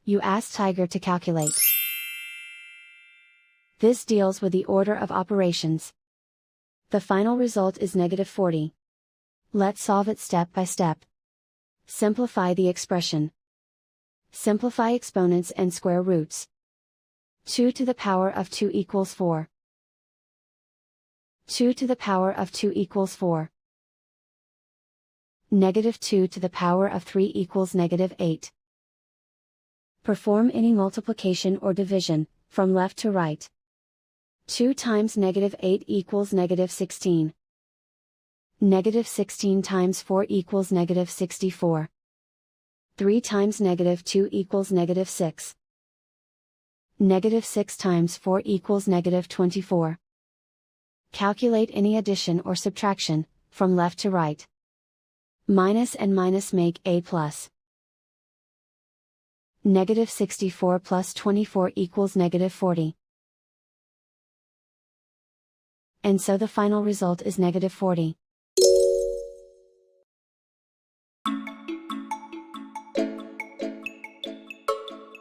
You ask Tiger to calculate. This deals with the order of operations. The final result is -40. Let's solve it step by step. Simplify the expression. Simplify exponents and square roots. 2 to the power of 2 equals 4. 2 to the power of 2 equals 4. -2 to the power of 3 equals -8. Perform any multiplication or division, from left to right. 2 times -8 equals -16. -16 times 4 equals -64. 3 times -2 equals -6. -6 times 4 equals -24. Calculate any addition or subtraction, from left to right. Minus and minus make a plus. -64 plus 24 equals -40. And so the final result is -40.